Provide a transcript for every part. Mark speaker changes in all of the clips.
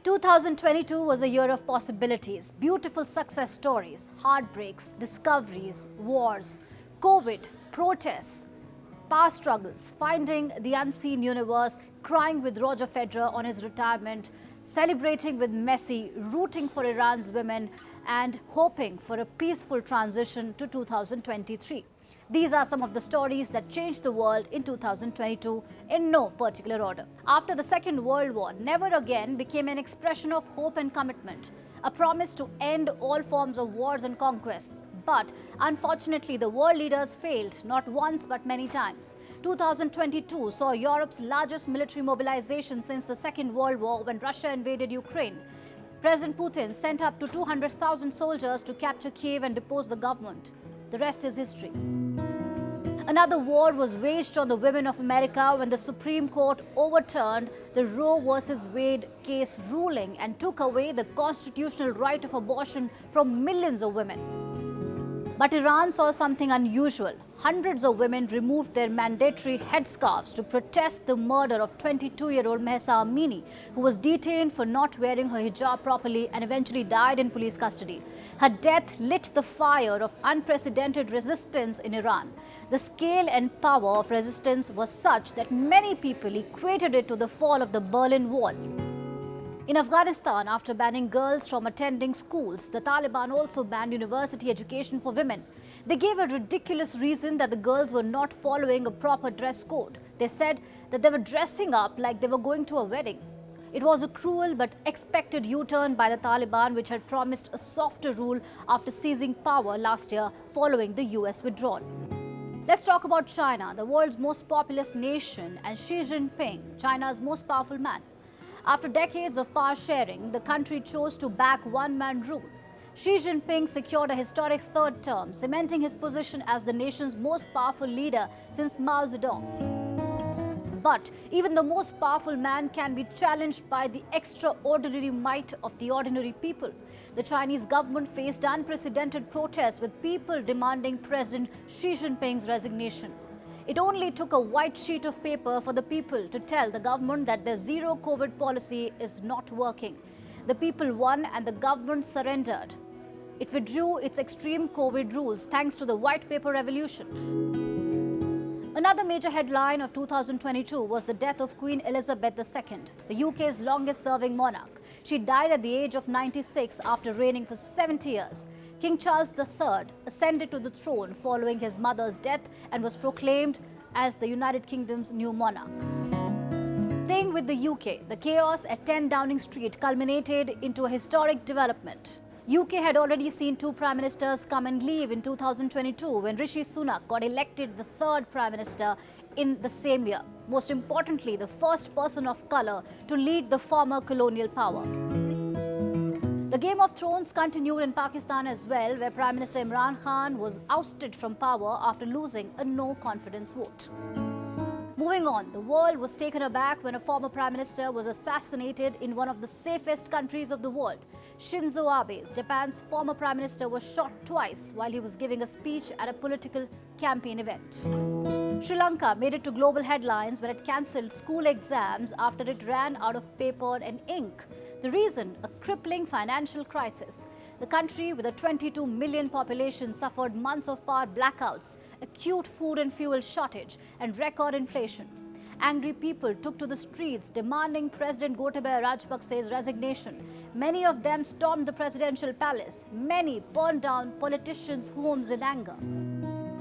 Speaker 1: 2022 was a year of possibilities, beautiful success stories, heartbreaks, discoveries, wars, COVID, protests, power struggles, finding the unseen universe, crying with Roger Federer on his retirement, celebrating with Messi, rooting for Iran's women, and hoping for a peaceful transition to 2023. These are some of the stories that changed the world in 2022 in no particular order. After the Second World War, never again became an expression of hope and commitment, a promise to end all forms of wars and conquests. But unfortunately, the world leaders failed not once but many times. 2022 saw Europe's largest military mobilization since the Second World War when Russia invaded Ukraine. President Putin sent up to 200,000 soldiers to capture Kiev and depose the government. The rest is history. Another war was waged on the women of America when the Supreme Court overturned the Roe versus Wade case ruling and took away the constitutional right of abortion from millions of women. But Iran saw something unusual. Hundreds of women removed their mandatory headscarves to protest the murder of 22-year-old Mahsa Amini, who was detained for not wearing her hijab properly and eventually died in police custody. Her death lit the fire of unprecedented resistance in Iran. The scale and power of resistance was such that many people equated it to the fall of the Berlin Wall. In Afghanistan, after banning girls from attending schools, the Taliban also banned university education for women. They gave a ridiculous reason that the girls were not following a proper dress code. They said that they were dressing up like they were going to a wedding. It was a cruel but expected U-turn by the Taliban, which had promised a softer rule after seizing power last year following the US withdrawal. Let's talk about China, the world's most populous nation, and Xi Jinping, China's most powerful man. After decades of power sharing, the country chose to back one-man rule. Xi Jinping secured a historic third term, cementing his position as the nation's most powerful leader since Mao Zedong. But even the most powerful man can be challenged by the extraordinary might of the ordinary people. The Chinese government faced unprecedented protests with people demanding President Xi Jinping's resignation. It only took a white sheet of paper for the people to tell the government that their zero COVID policy is not working. The people won and the government surrendered. It withdrew its extreme COVID rules thanks to the white paper revolution. Another major headline of 2022 was the death of Queen Elizabeth II, the UK's longest-serving monarch. She died at the age of 96 after reigning for 70 years. King Charles III ascended to the throne following his mother's death and was proclaimed as the United Kingdom's new monarch. Staying with the UK, the chaos at 10 Downing Street culminated into a historic development. UK had already seen two prime ministers come and leave in 2022 when Rishi Sunak got elected the third prime minister in the same year. Most importantly, the first person of colour to lead the former colonial power. The Game of Thrones continued in Pakistan as well, where Prime Minister Imran Khan was ousted from power after losing a no-confidence vote. Moving on, the world was taken aback when a former Prime Minister was assassinated in one of the safest countries of the world. Shinzo Abe, Japan's former Prime Minister, was shot twice while he was giving a speech at a political campaign event. Sri Lanka made it to global headlines when it cancelled school exams after it ran out of paper and ink. The reason? A crippling financial crisis. The country, with a 22 million population, suffered months of power blackouts, acute food and fuel shortage, and record inflation. Angry people took to the streets demanding President Gotabaya Rajapakse's resignation. Many of them stormed the presidential palace. Many burned down politicians' homes in anger.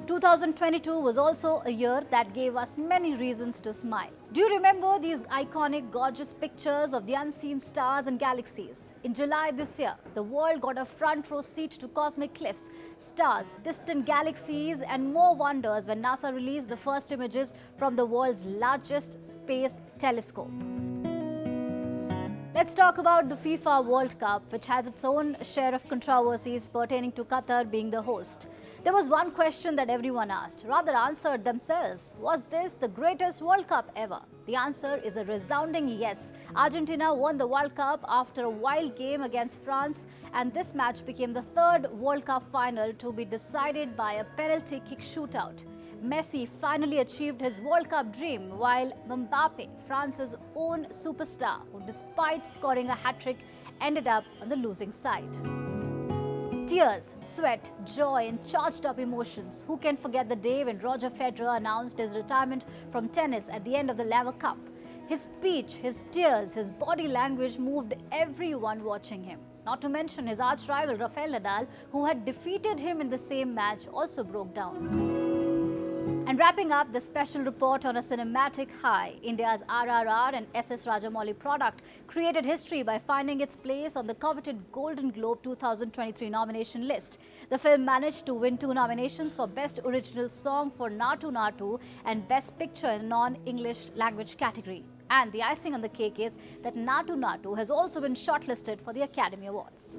Speaker 1: 2022 was also a year that gave us many reasons to smile. Do you remember these iconic, gorgeous pictures of the unseen stars and galaxies? In July this year, the world got a front row seat to cosmic cliffs, stars, distant galaxies, and more wonders when NASA released the first images from the world's largest space telescope. Let's talk about the FIFA World Cup, which has its own share of controversies pertaining to Qatar being the host. There was one question that everyone asked, rather answered themselves: was this the greatest World Cup ever? The answer is a resounding yes. Argentina won the World Cup after a wild game against France, and this match became the third World Cup final to be decided by a penalty kick shootout. Messi finally achieved his World Cup dream, while Mbappe, France's own superstar, who despite scoring a hat-trick, ended up on the losing side. Tears, sweat, joy and charged up emotions. Who can forget the day when Roger Federer announced his retirement from tennis at the end of the Laver Cup? His speech, his tears, his body language moved everyone watching him. Not to mention his arch-rival Rafael Nadal, who had defeated him in the same match, also broke down. And wrapping up the special report on a cinematic high, India's RRR and SS Rajamouli product created history by finding its place on the coveted Golden Globe 2023 nomination list. The film managed to win 2 nominations for Best Original Song for Natu Natu and Best Picture in non-English language category. And the icing on the cake is that Natu Natu has also been shortlisted for the Academy Awards.